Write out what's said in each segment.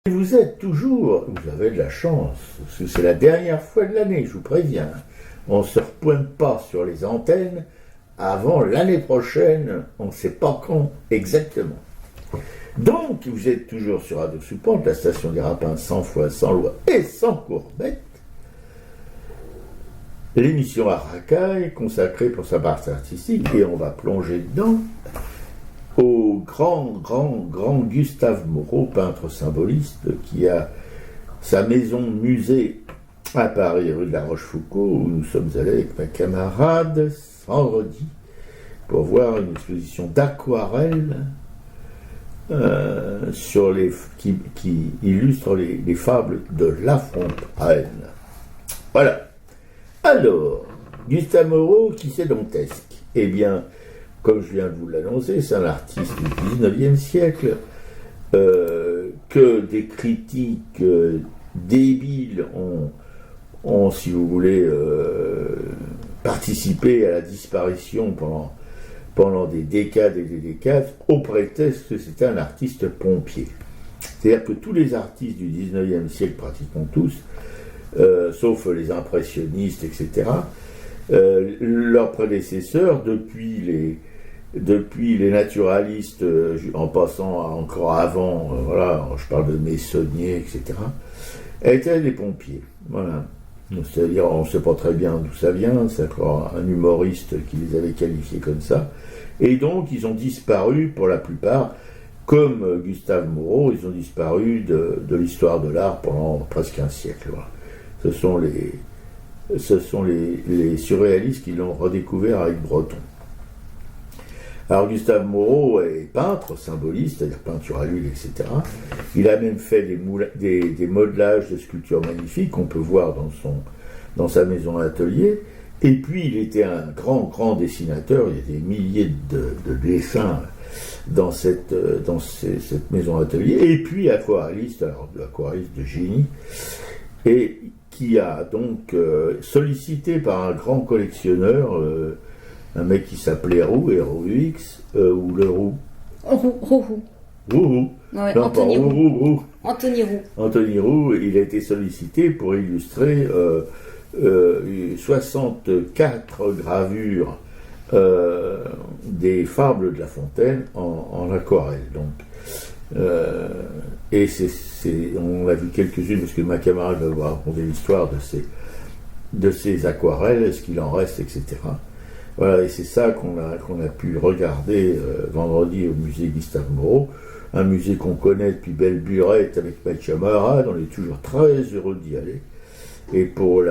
Vous êtes toujours, vous avez de la chance, parce que c'est la dernière fois de l'année, je vous préviens. On ne se repointe pas sur les antennes avant l'année prochaine, on ne sait pas quand exactement. Donc, vous êtes toujours sur Radio Sous Pente, la station des Rapins, sans foi, sans loi et sans courbette. L'émission à Racaille, consacrée pour sa partie artistique, et on va plonger dedans, au grand Gustave Moreau, peintre symboliste, qui a sa maison musée à Paris, rue de la Rochefoucauld, où nous sommes allés avec ma camarade vendredi pour voir une exposition d'aquarelles qui illustre les fables de La Fontaine. Voilà. Alors, Gustave Moreau, qui c'est dantesque? Eh bien, comme je viens de vous l'annoncer, c'est un artiste du 19e siècle que des critiques débiles ont, si vous voulez, participé à la disparition pendant des décades et des décades, au prétexte que c'était un artiste pompier. C'est-à-dire que tous les artistes du 19e siècle, pratiquement tous, sauf les impressionnistes, etc., leurs prédécesseurs, depuis les naturalistes, en passant encore avant, voilà, je parle de Meissonnier, etc., étaient des pompiers. Voilà. C'est-à-dire, on ne sait pas très bien d'où ça vient, c'est encore un humoriste qui les avait qualifiés comme ça. Et donc, ils ont disparu, pour la plupart, comme Gustave Moreau, ils ont disparu de l'histoire de l'art pendant presque un siècle. Voilà. Ce sont les surréalistes qui l'ont redécouvert avec Breton. Alors Gustave Moreau est peintre, symboliste, c'est-à-dire peinture à l'huile, etc. Il a même fait des modelages de sculptures magnifiques qu'on peut voir dans sa maison atelier. Et puis il était un grand dessinateur, il y a des milliers de dessins dans cette maison atelier. Et puis aquarelliste, alors aquarelliste de génie, et qui a donc sollicité par un grand collectionneur, un mec qui s'appelait Roux, R-O-U-X, ou le Roux. Roux. Ouais, Non, Anthony pas Roux. Roux. Anthony Roux, il a été sollicité pour illustrer 64 gravures des fables de La Fontaine en aquarelle. Donc, et on a vu quelques-unes, parce que ma camarade va vous raconter l'histoire de ces aquarelles, ce qu'il en reste, etc. Voilà, et c'est ça qu'on a pu regarder vendredi au musée Gustave Moreau, un musée qu'on connaît depuis belle lurette avec ma camarade, on est toujours très heureux d'y aller. Et pour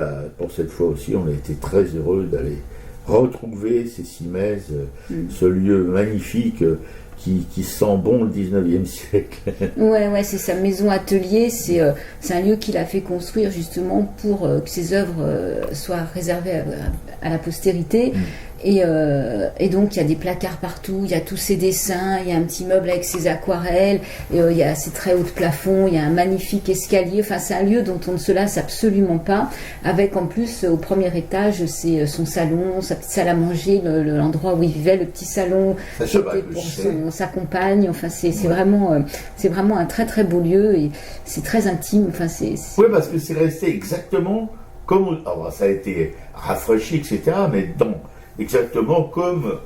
cette fois aussi, on a été très heureux d'aller retrouver ces Cimaises, ce lieu magnifique qui sent bon le 19e siècle. Ouais, c'est sa maison atelier, c'est un lieu qu'il a fait construire justement pour que ses œuvres soient réservées à la postérité. Et donc il y a des placards partout, il y a tous ses dessins, il y a un petit meuble avec ses aquarelles, et, il y a ses très hauts plafonds, il y a un magnifique escalier, enfin c'est un lieu dont on ne se lasse absolument pas, avec en plus au premier étage c'est son salon, sa petite salle à manger, l'endroit où il vivait, le petit salon qui était pour sa compagne, enfin c'est vraiment un très beau lieu, et c'est très intime, enfin c'est... Oui, parce que c'est resté exactement comme... Alors, ça a été rafraîchi, etc., mais exactement comme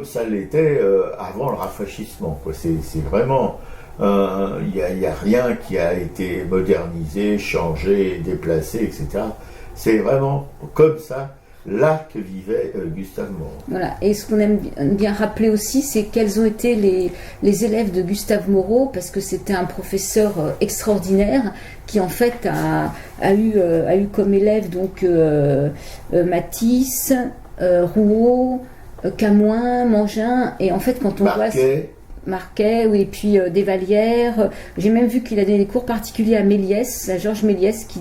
ça l'était avant le rafraîchissement. C'est vraiment, il n'y a rien qui a été modernisé, changé, déplacé, etc. C'est vraiment comme ça, là que vivait Gustave Moreau. Voilà, et ce qu'on aime bien rappeler aussi, c'est quels ont été les élèves de Gustave Moreau, parce que c'était un professeur extraordinaire qui en fait a eu comme élève donc Matisse, Rouault, Camoin, Mangin, et en fait quand on voit Marquet, oui, et puis Desvallières, j'ai même vu qu'il a donné des cours particuliers à Méliès, à Georges Méliès, qui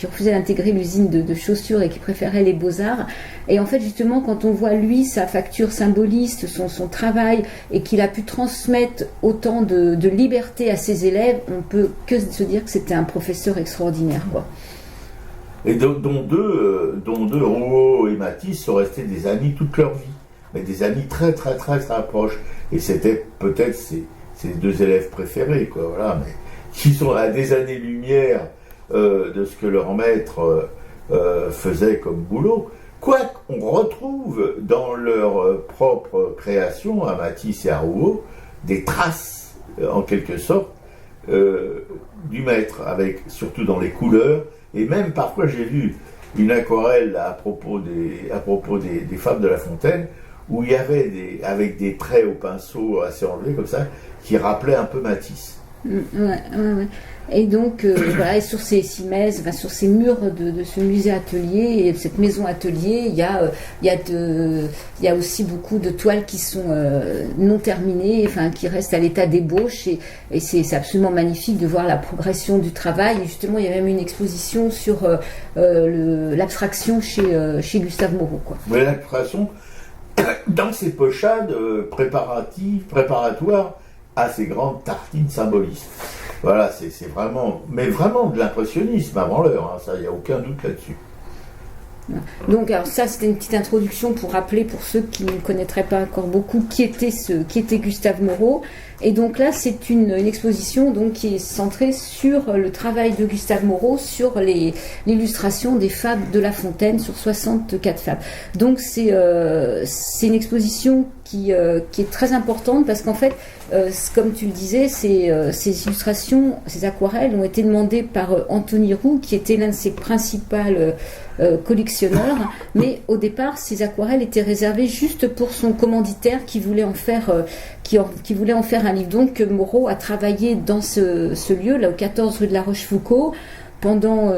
refusait d'intégrer l'usine de chaussures et qui préférait les beaux-arts. Et en fait justement quand on voit lui, sa facture symboliste, son travail, et qu'il a pu transmettre autant de liberté à ses élèves, on peut que se dire que c'était un professeur extraordinaire, quoi. Et dont deux, Rouault et Matisse, sont restés des amis toute leur vie, mais des amis très proches. Et c'était peut-être ses deux élèves préférés, quoi. Voilà. Mais qui sont à des années-lumière de ce que leur maître faisait comme boulot. Quoiqu'on retrouve dans leur propre création, à Matisse et à Rouault, des traces, en quelque sorte, du maître, surtout dans les couleurs, et même parfois j'ai vu une aquarelle à propos des femmes de La Fontaine, où il y avait avec des traits au pinceau assez enlevés comme ça, qui rappelaient un peu Matisse. Ouais. Et donc, voilà, et sur ces cimaises, enfin, sur ces murs de ce musée atelier et de cette maison atelier, il y a aussi beaucoup de toiles qui sont non terminées, enfin, qui restent à l'état d'ébauche, et c'est absolument magnifique de voir la progression du travail. Et justement, il y a même une exposition sur l'abstraction chez Gustave Moreau, quoi. Mais l'abstraction, dans ces pochades préparatoires à ces grandes tartines symbolistes. Voilà, c'est vraiment, mais vraiment de l'impressionnisme avant l'heure, hein, ça, il n'y a aucun doute là-dessus. Donc, alors ça, c'était une petite introduction pour rappeler, pour ceux qui ne connaîtraient pas encore beaucoup, qui était Gustave Moreau. Et donc là, c'est une exposition donc, qui est centrée sur le travail de Gustave Moreau, sur l'illustration des fables de La Fontaine, sur 64 fables. Donc c'est une exposition qui est très importante parce qu'en fait, comme tu le disais, ces illustrations, ces aquarelles ont été demandées par Anthony Roux, qui était l'un de ses principaux collectionneurs, mais au départ, ces aquarelles étaient réservées juste pour son commanditaire qui voulait en faire un livre. Donc Moreau a travaillé dans ce lieu, là au 14 rue de la Rochefoucauld, pendant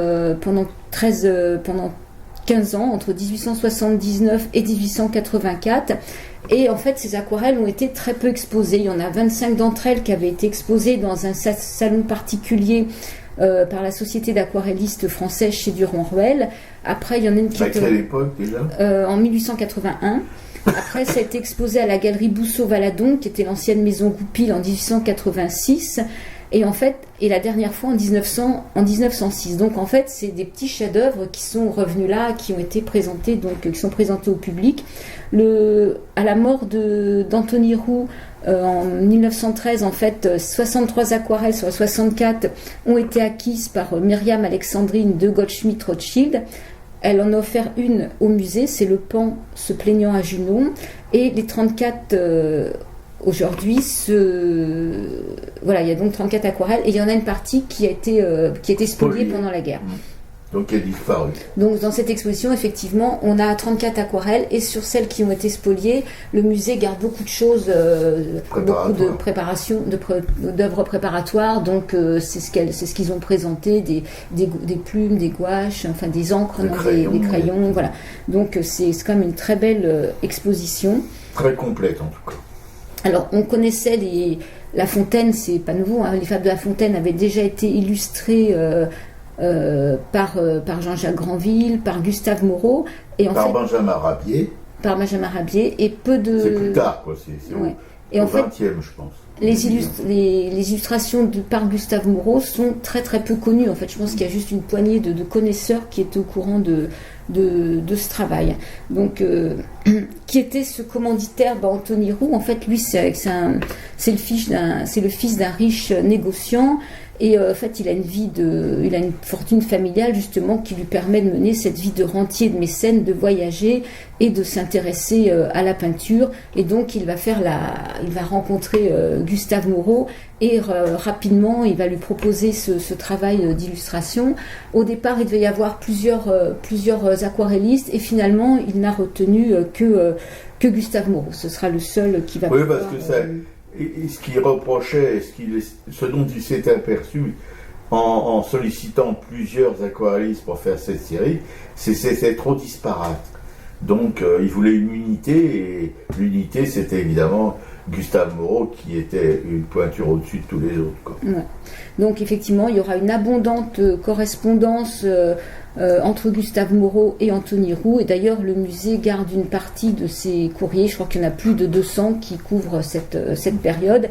15 ans, entre 1879 et 1884. Et en fait, ces aquarelles ont été très peu exposées. Il y en a 25 d'entre elles qui avaient été exposées dans un salon particulier par la Société d'aquarellistes français chez Durand-Ruel. Après, il y en a une qui était... À quelle époque déjà en 1881. Après, ça a été exposé à la galerie Bousseau-Valadon, qui était l'ancienne maison Goupil, en 1886. Et en fait, la dernière fois en 1906. Donc en fait, c'est des petits chefs-d'œuvre qui sont revenus là, qui ont été présentés, qui sont présentés au public. À la mort d'Anthony Roux en 1913, en fait, 63 aquarelles sur les 64 ont été acquises par Myriam Alexandrine de Goldschmidt-Rothschild. Elle en a offert une au musée, c'est le Pan se plaignant à Junon. Et les 34 aujourd'hui, voilà, il y a donc 34 aquarelles et il y en a une partie qui a été spoliée pendant la guerre. Donc elle a disparu. Donc dans cette exposition, effectivement, on a 34 aquarelles et sur celles qui ont été spoliées, le musée garde beaucoup de choses, beaucoup de préparations, d'œuvres préparatoires. Donc c'est ce qu'ils ont présenté, des plumes, des gouaches, enfin des encres, des crayons, voilà. Donc c'est quand même une très belle exposition. Très complète en tout cas. Alors, on connaissait La Fontaine, c'est pas nouveau, hein, les fables de La Fontaine avaient déjà été illustrées par Jean-Jacques Granville, par Gustave Moreau. Et Benjamin Rabier. Par Benjamin Rabier, et peu de... C'est plus tard, quoi, c'est ouais. Au 20e, je pense. Les illustrations par Gustave Moreau sont très très peu connues. En fait, je pense qu'il y a juste une poignée de connaisseurs qui étaient au courant de ce travail. Donc, qui était ce commanditaire Anthony Roux. En fait, lui, c'est le fils d'un riche négociant. Et en fait, il a une fortune familiale justement qui lui permet de mener cette vie de rentier, de mécène, de voyager et de s'intéresser à la peinture. Et donc, il va rencontrer Gustave Moreau et rapidement, il va lui proposer ce travail d'illustration. Au départ, il devait y avoir plusieurs aquarellistes et finalement, il n'a retenu que Gustave Moreau. Ce sera le seul qui va pouvoir... Oui, parce que ça... Et ce qu'il reprochait, ce dont il s'est aperçu en sollicitant plusieurs aquarellistes pour faire cette série, c'était trop disparate. Donc il voulait une unité, et l'unité c'était évidemment Gustave Moreau qui était une pointure au-dessus de tous les autres, quoi. Ouais. Donc effectivement, il y aura une abondante correspondance entre Gustave Moreau et Anthony Roux. Et d'ailleurs, le musée garde une partie de ces courriers. Je crois qu'il y en a plus de 200 qui couvrent cette période.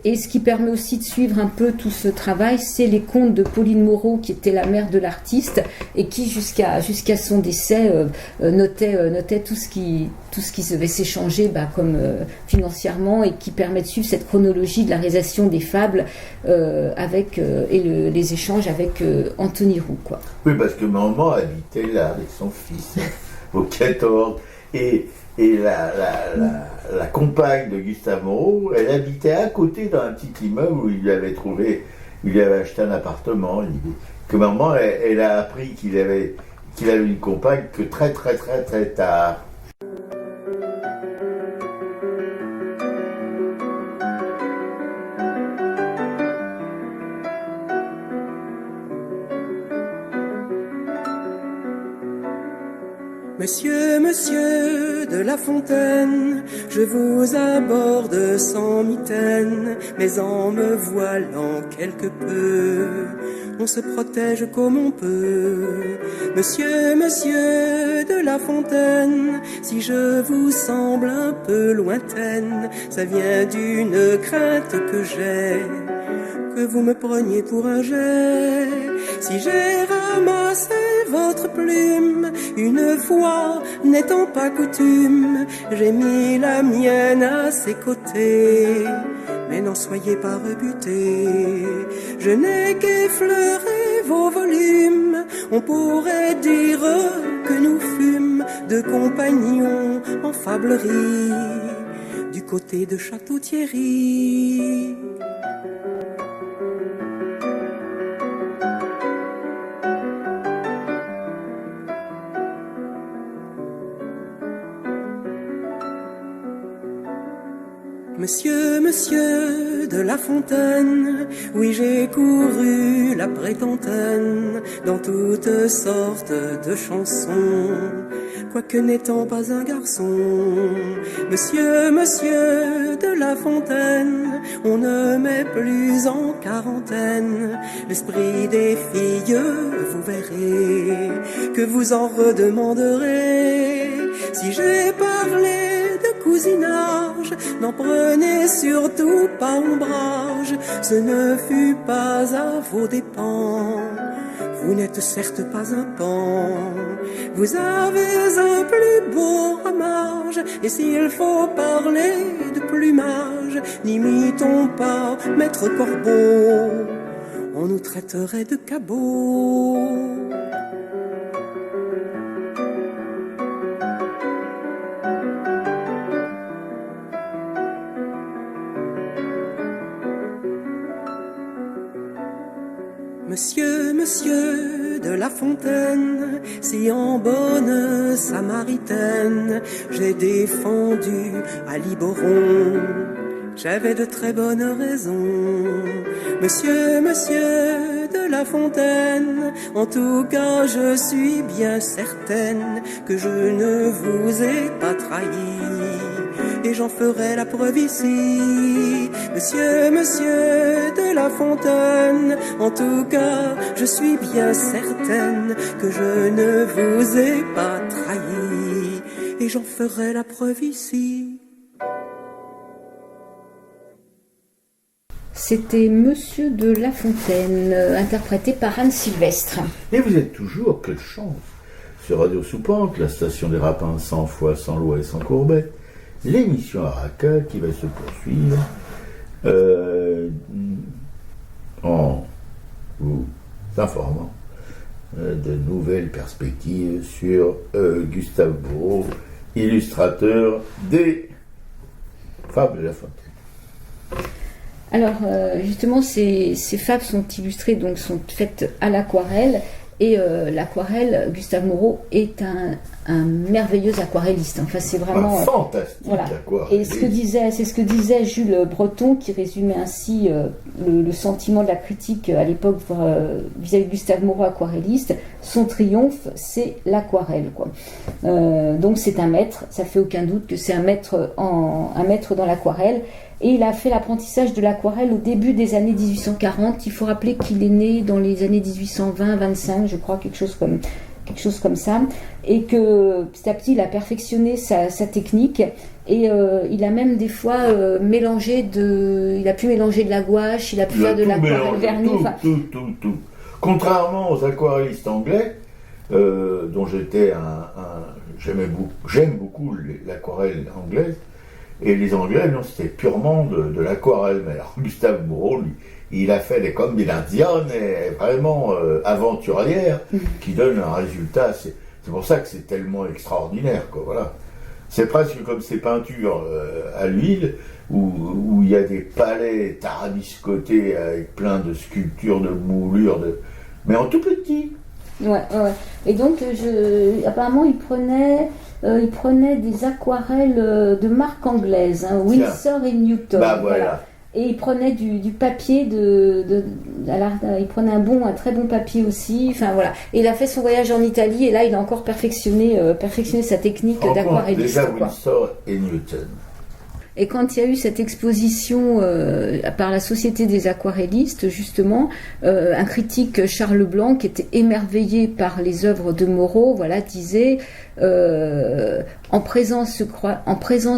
Et ce qui permet aussi de suivre un peu tout ce travail, c'est les contes de Pauline Moreau, qui était la mère de l'artiste et qui, jusqu'à son décès, notait tout ce qui devait s'échanger comme financièrement, et qui permet de suivre cette chronologie de la réalisation des fables les échanges avec Anthony Roux, quoi. Oui, parce que maman habitait là avec son fils au 14, et la compagne de Gustave Moreau, elle habitait à côté dans un petit immeuble où il lui avait acheté un appartement. Que maman, elle a appris qu'il avait une compagne que très très très très tard. Monsieur de La Fontaine, je vous aborde sans mitaine, mais en me voilant quelque peu, on se protège comme on peut. Monsieur de La Fontaine, si je vous semble un peu lointaine, ça vient d'une crainte que j'ai, que vous me preniez pour un jet. Si j'ai ramassé votre plume, une fois n'étant pas coutume, j'ai mis la mienne à ses côtés. Mais n'en soyez pas rebutés, je n'ai qu'effleuré vos volumes. On pourrait dire que nous fûmes deux compagnons en fablerie du côté de Château-Thierry. Monsieur de La Fontaine, oui j'ai couru la prétentaine dans toutes sortes de chansons, quoique n'étant pas un garçon. Monsieur de La Fontaine, on ne met plus en quarantaine l'esprit des filles, vous verrez que vous en redemanderez. Si j'ai parlé de cousinage, n'en prenez surtout pas ombrage, ce ne fut pas à vos dépens. Vous n'êtes certes pas un pan, vous avez un plus beau ramage, et s'il faut parler de plumage, n'imitons pas Maître Corbeau, on nous traiterait de cabots. Monsieur de La Fontaine, si en bonne samaritaine j'ai défendu à Liboron, j'avais de très bonnes raisons. Monsieur de La Fontaine, en tout cas je suis bien certaine que je ne vous ai pas trahi, et j'en ferai la preuve ici. Monsieur de La Fontaine, en tout cas je suis bien certaine que je ne vous ai pas trahi, et j'en ferai la preuve ici. C'était Monsieur de La Fontaine, interprété par Anne Sylvestre. Et vous êtes toujours, quelle chance, sur Radio Soupente, la station des Rapins, sans foi, sans loi et sans courbette, l'émission Araka qui va se poursuivre en vous informant de nouvelles perspectives sur Gustave Moreau, illustrateur des Fables de La Fontaine. Alors justement, ces fables sont illustrées, donc sont faites à l'aquarelle, et l'aquarelle, Gustave Moreau est un merveilleux aquarelliste. Enfin, c'est vraiment fantastique. Voilà. Aquarelliste. Et c'est ce que disait Jules Breton, qui résumait ainsi le sentiment de la critique à l'époque vis-à-vis de Gustave Moreau, aquarelliste. Son triomphe, c'est l'aquarelle, quoi. Donc c'est un maître, ça fait aucun doute que c'est un maître dans l'aquarelle. Et il a fait l'apprentissage de l'aquarelle au début des années 1840. Il faut rappeler qu'il est né dans les années 1820-25, je crois, quelque chose comme ça, et que petit à petit il a perfectionné sa technique, Et il a même des fois il a pu mélanger de la gouache, il a pu faire de l'aquarelle vernie. Tout. Contrairement aux aquarellistes anglais, dont j'aime beaucoup l'aquarelle anglaise, et les Anglais, non, c'était purement de l'aquarelle. Mais alors, Gustave Moreau, lui, il a fait des combinazioni vraiment aventurières qui donnent un résultat. C'est pour ça que c'est tellement extraordinaire, quoi, voilà. C'est presque comme ces peintures à l'huile, où il y a des palais tarabiscotés avec plein de sculptures, de moulures, mais en tout petit. Ouais. Et donc, apparemment, il prenait des aquarelles de marque anglaise, hein, Winsor et Newton. Bah voilà. Et il prenait du papier il prenait un très bon papier aussi. Enfin voilà. Et il a fait son voyage en Italie et là, il a encore perfectionné sa technique d'aquarelliste. Déjà Winsor et Newton. Et quand il y a eu cette exposition par la Société des aquarellistes, justement, un critique, Charles Blanc, qui était émerveillé par les œuvres de Moreau, voilà, disait en présence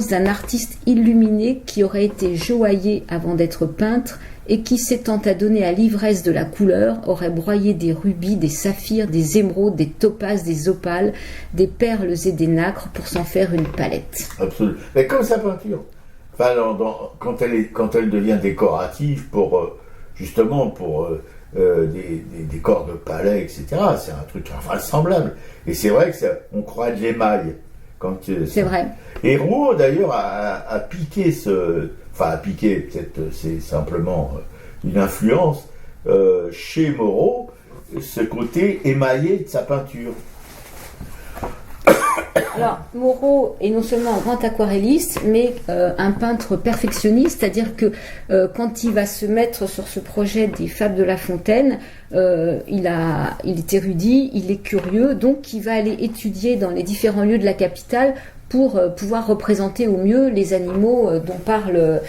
d'un artiste illuminé qui aurait été joaillier avant d'être peintre et qui, s'étant adonné à l'ivresse de la couleur, aurait broyé des rubis, des saphirs, des émeraudes, des topazes, des opales, des perles et des nacres pour s'en faire une palette. Absolument. Mais comme sa peinture. Enfin, quand elle devient décorative justement pour des décors de palais, etc., c'est un truc invraisemblable. Et c'est vrai qu'on croit de l'émail. C'est vrai. Et Rouault, d'ailleurs, a piqué peut-être c'est simplement une influence, chez Moreau, ce côté émaillé de sa peinture. Alors, Moreau est non seulement un grand aquarelliste, mais un peintre perfectionniste, c'est-à-dire que quand il va se mettre sur ce projet des Fables de La Fontaine, il est érudit, il est curieux, donc il va aller étudier dans les différents lieux de la capitale pour pouvoir représenter au mieux les animaux dont parle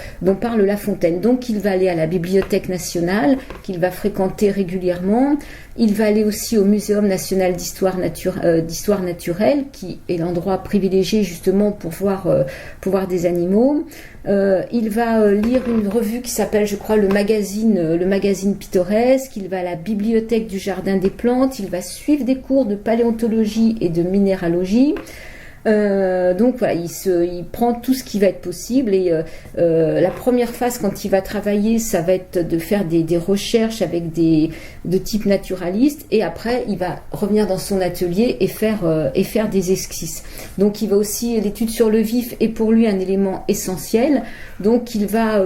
La Fontaine. Donc il va aller à la Bibliothèque nationale, qu'il va fréquenter régulièrement. Il va aller aussi au Muséum national d'histoire naturelle, qui est l'endroit privilégié justement pour voir des animaux. Il va lire une revue qui s'appelle, je crois, le magazine pittoresque. Il va à la bibliothèque du Jardin des Plantes. Il va suivre des cours de paléontologie et de minéralogie. Donc voilà, il prend tout ce qui va être possible et la première phase quand il va travailler, ça va être de faire des recherches avec de type naturaliste et après il va revenir dans son atelier et faire des esquisses. Donc il va aussi, l'étude sur le vif est pour lui un élément essentiel, donc il va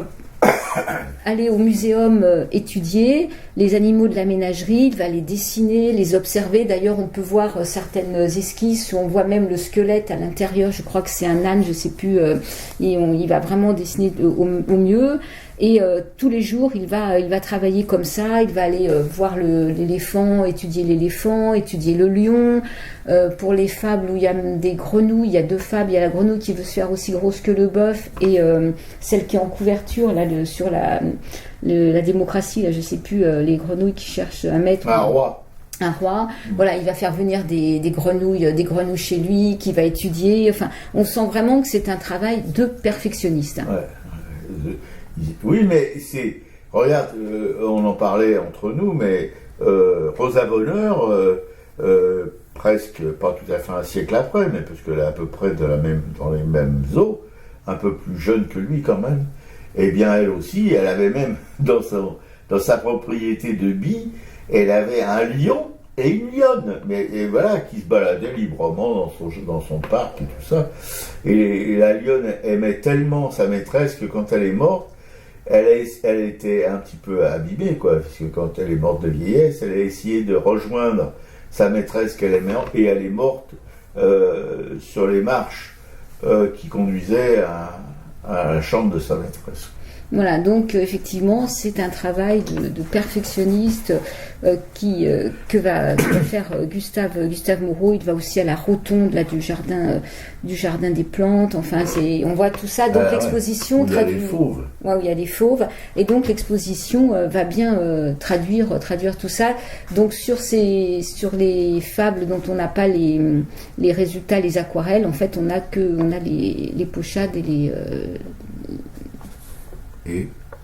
aller au muséum étudier les animaux de la ménagerie, il va les dessiner, les observer. D'ailleurs, on peut voir certaines esquisses où on voit même le squelette à l'intérieur. Je crois que c'est un âne, je sais plus. Il va vraiment dessiner au mieux. Et tous les jours, il va travailler comme ça. Il va aller voir l'éléphant, étudier le lion. Pour les fables où il y a des grenouilles, il y a 2 fables. Il y a la grenouille qui veut se faire aussi grosse que le bœuf et celle qui est en couverture là sur la démocratie. Là, je sais plus les grenouilles qui cherchent un maître. Un roi. Voilà, il va faire venir des grenouilles chez lui, qui va étudier. Enfin, on sent vraiment que c'est un travail de perfectionniste. Ouais. Oui, mais regarde, on en parlait entre nous, mais Rosa Bonheur, presque, pas tout à fait un siècle après, mais parce qu'elle est à peu près dans les mêmes eaux, un peu plus jeune que lui quand même, eh bien elle aussi, elle avait même dans sa propriété de Bie, elle avait un lion et une lionne, et voilà, qui se baladaient librement dans son parc et tout ça. Et la lionne aimait tellement sa maîtresse que quand elle est morte, elle était un petit peu abîmée, quoi, parce que quand elle est morte de vieillesse, elle a essayé de rejoindre sa maîtresse qu'elle aimait, et elle est morte sur les marches qui conduisaient à la chambre de sa maîtresse. Voilà, donc effectivement, c'est un travail de perfectionniste que va faire Gustave Moreau. Il va aussi à la rotonde là, du jardin des plantes. Enfin, on voit tout ça. Donc l'exposition où il y a les fauves. Ouais, où il y a des fauves. Et donc l'exposition va bien traduire tout ça. Donc sur les fables dont on n'a pas les résultats, les aquarelles, en fait, on a les pochades et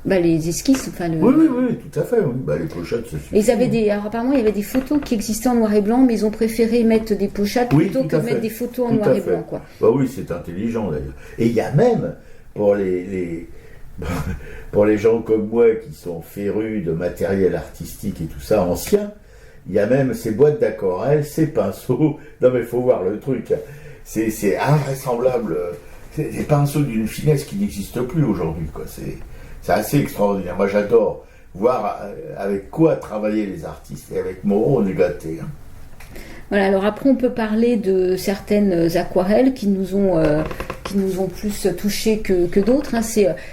les esquisses. Enfin, oui, tout à fait. Oui. Les pochades, ça suffit. Alors, apparemment, il y avait des photos qui existaient en noir et blanc, mais ils ont préféré mettre des pochades plutôt que mettre des photos en noir et blanc. Quoi. Oui, c'est intelligent d'ailleurs. Et il y a même, pour les gens comme moi qui sont férus de matériel artistique et tout ça, ancien, il y a même ces boîtes d'aquarelle, ces pinceaux. Non mais il faut voir le truc. C'est invraisemblable. C'est des pinceaux d'une finesse qui n'existe plus aujourd'hui, quoi. C'est assez extraordinaire. Moi, j'adore voir avec quoi travailler les artistes. Et avec Moreau, on est gâtés. Voilà, alors après, on peut parler de certaines aquarelles qui nous ont plus touchés que d'autres. Hein.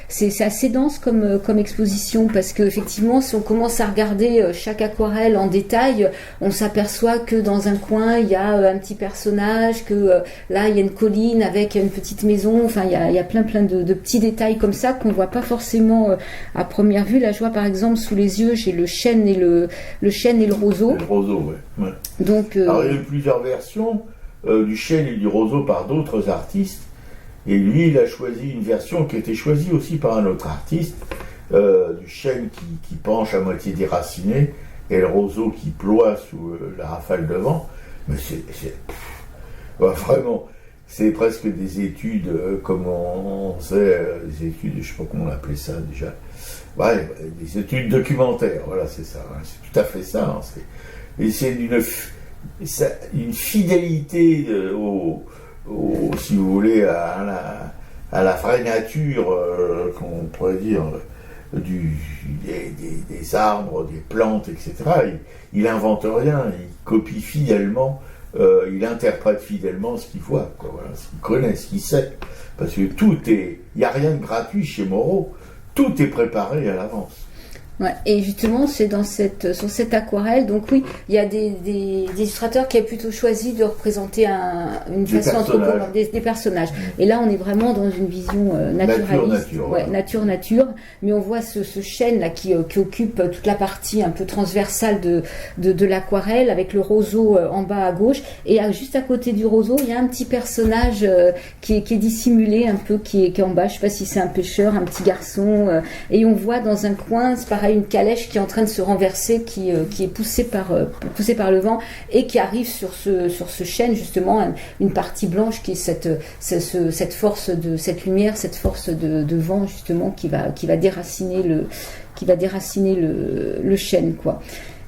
C'est assez dense comme exposition parce que effectivement, si on commence à regarder chaque aquarelle en détail, on s'aperçoit que dans un coin il y a un petit personnage, que là il y a une colline avec une petite maison. Enfin, il y a plein de petits détails comme ça qu'on voit pas forcément à première vue. Là, je vois par exemple sous les yeux, j'ai le chêne et le roseau. Le roseau, ouais. Donc, alors, il y a eu plusieurs versions du chêne et du roseau par d'autres artistes. Et lui, il a choisi une version qui était choisie aussi par un autre artiste, du chêne qui penche à moitié déraciné et le roseau qui ploie sous la rafale de vent. Mais vraiment, c'est presque des études, comme on sait, des études, je ne sais pas comment on appelait ça déjà. Ouais, des études documentaires, voilà, c'est ça. Hein, c'est tout à fait ça. Hein, et c'est une fidélité si vous voulez, à la vraie nature, qu'on pourrait dire, des arbres, des plantes, etc. Il n'invente rien, il copie fidèlement, il interprète fidèlement ce qu'il voit, quoi, voilà, ce qu'il connaît, ce qu'il sait. Parce que il n'y a rien de gratuit chez Moreau, tout est préparé à l'avance. Ouais, et justement, c'est sur cette aquarelle. Donc oui, il y a des illustrateurs qui ont plutôt choisi de représenter des personnages. Et là, on est vraiment dans une vision naturaliste, nature. Mais on voit ce chêne là qui occupe toute la partie un peu transversale de l'aquarelle, avec le roseau en bas à gauche. Et juste à côté du roseau, il y a un petit personnage qui est dissimulé, un peu qui est en bas. Je sais pas si c'est un pêcheur, un petit garçon. Et on voit dans un coin, c'est pareil, une calèche qui est en train de se renverser, qui est poussée par le vent et qui arrive sur ce chêne, justement, une partie blanche qui est cette force de cette lumière, cette force de vent, justement, qui va déraciner le chêne, quoi.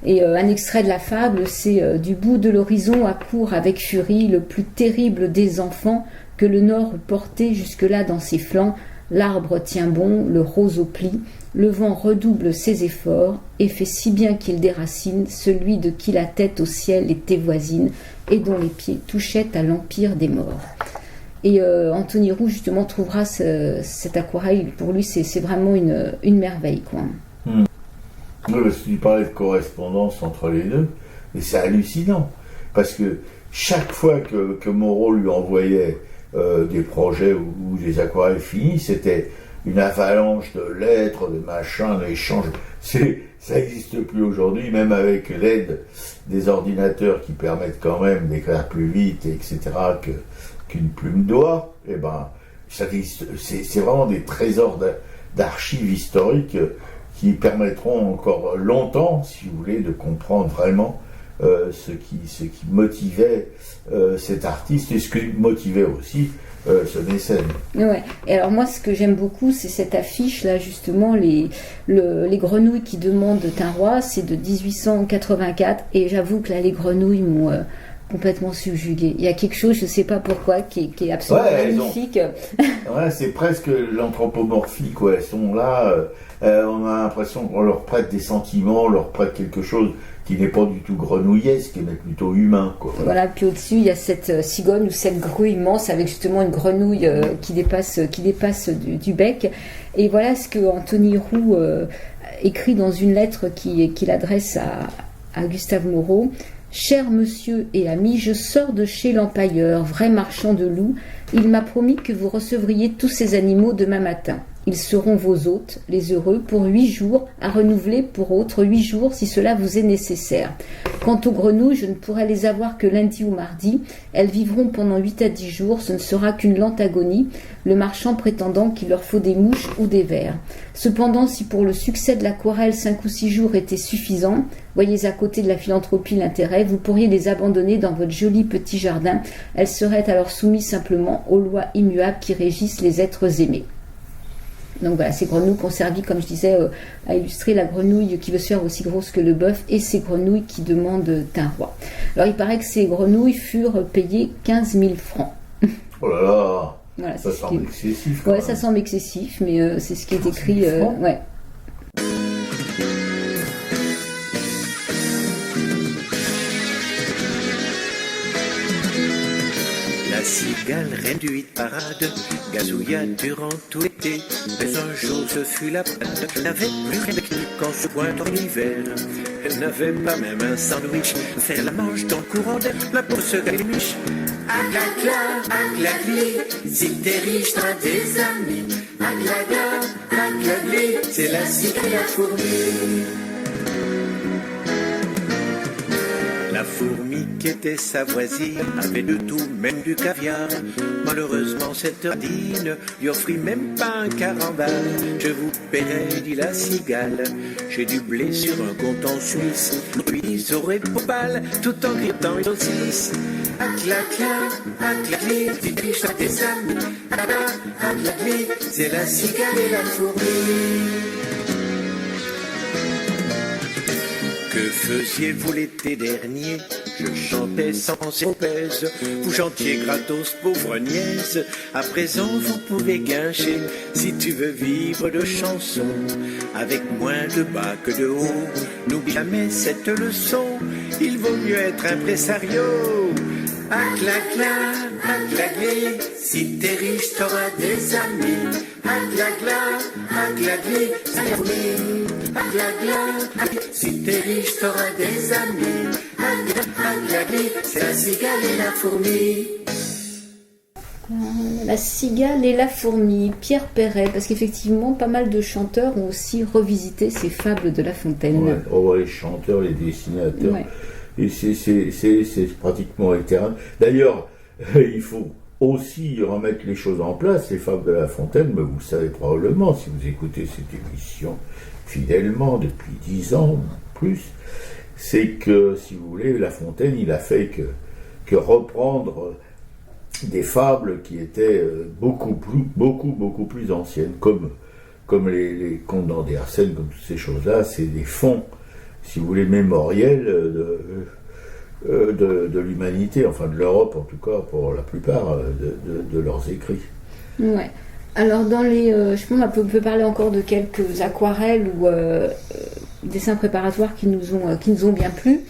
Et un extrait de la fable, c'est du bout de l'horizon accourt avec furie le plus terrible des enfants que le nord portait jusque-là dans ses flancs. L'arbre tient bon, le roseau plie, le vent redouble ses efforts et fait si bien qu'il déracine celui de qui la tête au ciel était voisine et dont les pieds touchaient à l'empire des morts. Et Anthony Roux, justement, trouvera cette aquarelle, pour lui, c'est vraiment une merveille, quoi. Oui, parce que tu parlais de correspondance entre les deux, et c'est hallucinant, parce que chaque fois que Moreau lui envoyait des projets ou des aquarelles finies, c'était une avalanche de lettres, de machins, d'échanges. Ça n'existe plus aujourd'hui, même avec l'aide des ordinateurs qui permettent quand même d'écrire plus vite, etc., qu'une plume doit. Eh ben, ça existe. C'est vraiment des trésors d'archives historiques qui permettront encore longtemps, si vous voulez, de comprendre vraiment ce qui motivait cet artiste et ce qui motivait aussi ce mécène. Ouais. Et alors moi, ce que j'aime beaucoup, c'est cette affiche là, justement, les grenouilles qui demandent un roi, c'est de 1884, et j'avoue que là, les grenouilles complètement subjugué. Il y a quelque chose, je ne sais pas pourquoi, qui est absolument magnifique. Ouais, c'est presque l'anthropomorphie, quoi. Elles sont là, on a l'impression qu'on leur prête des sentiments, on leur prête quelque chose qui n'est pas du tout grenouillesque, mais plutôt humain, quoi. Voilà, puis au-dessus, il y a cette cigogne ou cette grue immense avec justement une grenouille qui dépasse du bec. Et voilà ce que Anthony Roux écrit dans une lettre qu'il adresse à Gustave Moreau. « Cher monsieur et ami, je sors de chez l'empailleur, vrai marchand de loups. Il m'a promis que vous recevriez tous ces animaux demain matin. Ils seront vos hôtes, les heureux, pour 8 jours, à renouveler pour autres 8 jours si cela vous est nécessaire. Quant aux grenouilles, je ne pourrai les avoir que lundi ou mardi. Elles vivront pendant 8 à 10 jours, ce ne sera qu'une lente agonie, le marchand prétendant qu'il leur faut des mouches ou des vers. Cependant, si pour le succès de l'aquarelle 5 ou 6 jours étaient suffisants, voyez à côté de la philanthropie l'intérêt, vous pourriez les abandonner dans votre joli petit jardin. Elles seraient alors soumises simplement aux lois immuables qui régissent les êtres aimés. » Donc voilà, ces grenouilles qui ont servi, comme je disais, à illustrer la grenouille qui veut se faire aussi grosse que le bœuf et ces grenouilles qui demandent un roi. Alors il paraît que ces grenouilles furent payées 15 000 francs. Oh là là, voilà, ça semble excessif. Ouais, ça semble excessif, mais c'est ce qui est écrit. Ouais. La cigale, reine du hit parade, gazouilla durant tout l'été. Mais un jour ce fut la panne, elle n'avait plus rien avec nous quand se pointe en hiver. Elle n'avait pas même un sandwich, faire la manche dans le courant d'air, la peau se galimiche. Aglagli, si t'es riche t'as des amis. Aglagli, c'est la cigale et la fourmi. La fourmi qui était sa voisine avait de tout, même du caviar. Malheureusement cette radine lui offrit même pas un carambar. Je vous paierai, dit la cigale, j'ai du blé sur un compte en Suisse. Puis auraient pour balle tout en grippant une saucisse. Aglagli, si t'es riche t'as des amis. Aglagli, c'est la cigale et la fourmi. Que faisiez-vous l'été dernier? Je chantais sans pèse, vous chantiez gratos, pauvre nièce. À présent vous pouvez guincher, si tu veux vivre de chansons, avec moins de bas que de haut. N'oublie jamais cette leçon, il vaut mieux être impresario. Aglagli, si t'es riche t'auras des amis. Aglagli, c'est la fourmi. Aglagli, si t'es riche t'auras des amis. Aglagli, c'est la cigale et la fourmi. La cigale et la fourmi, Pierre Perret, parce qu'effectivement pas mal de chanteurs ont aussi revisité ces fables de La Fontaine. Ouais, oh, les chanteurs, les dessinateurs. Ouais. Et c'est pratiquement éternel. D'ailleurs, il faut aussi remettre les choses en place, les fables de La Fontaine, mais vous le savez probablement, si vous écoutez cette émission fidèlement depuis 10 ans, plus, c'est que, si vous voulez, La Fontaine, il a fait que reprendre des fables qui étaient beaucoup plus anciennes, comme les contes d'Andersen, comme toutes ces choses-là, c'est des fonds, si vous voulez, mémoriels de l'humanité, enfin de l'Europe en tout cas, pour la plupart de leurs écrits. Ouais. Alors dans les, je pense qu'on peut parler encore de quelques aquarelles ou dessins préparatoires qui nous ont bien plu.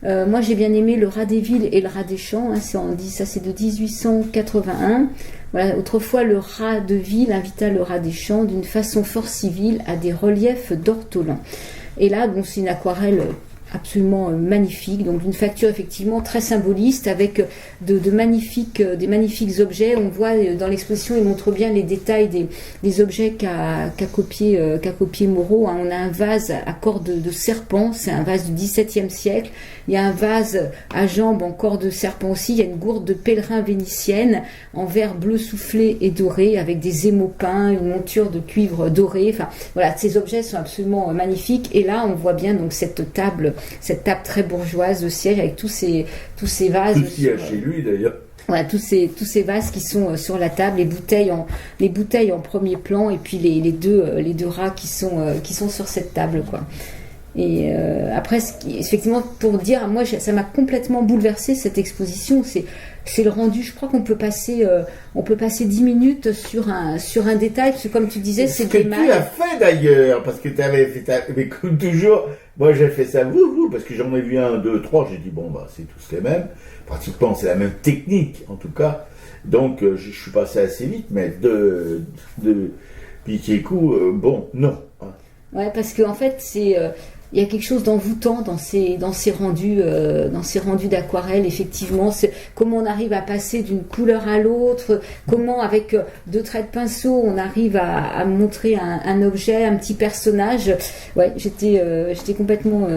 Moi j'ai bien aimé Le Rat des villes et Le Rat des champs, hein, c'est de 1881. Voilà, autrefois le rat de ville invita le rat des champs d'une façon fort civile à des reliefs d'ortolans. Et là, bon, c'est une aquarelle absolument magnifique, donc d'une facture effectivement très symboliste, avec des magnifiques objets. On voit dans l'exposition, il montre bien les détails des objets qu'a copié Moreau. Hein. On a un vase à corps de serpent, c'est un vase du XVIIe siècle. Il y a un vase à jambes en corps de serpent aussi. Il y a une gourde de pèlerin vénitienne en verre bleu soufflé et doré, avec des émopins, une monture de cuivre doré. Enfin, voilà, ces objets sont absolument magnifiques. Et là, on voit bien donc cette table très bourgeoise de siège avec tous ces vases. Tout ce qu'il y a chez lui d'ailleurs. Voilà, tous ces vases qui sont sur la table, les bouteilles en premier plan, et puis les deux rats qui sont sur cette table, quoi. Et après, effectivement, pour dire, moi, ça m'a complètement bouleversé cette exposition. C'est le rendu. Je crois qu'on peut passer 10 minutes sur un détail, parce que comme tu disais, c'est des mailles. Ce que tu as fait d'ailleurs, parce que tu avais fait, mais comme toujours, moi j'ai fait ça, parce que j'en ai vu 1, 2, 3, j'ai dit bon, c'est tous les mêmes. Pratiquement, c'est la même technique, en tout cas. Donc, je suis passé assez vite, mais de Piquet-Coup, non. Ouais, parce qu'en fait, il y a quelque chose d'envoûtant dans ces rendus d'aquarelle. Effectivement, c'est comment on arrive à passer d'une couleur à l'autre, comment avec 2 traits de pinceau on arrive à montrer un objet, un petit personnage. Ouais, j'étais complètement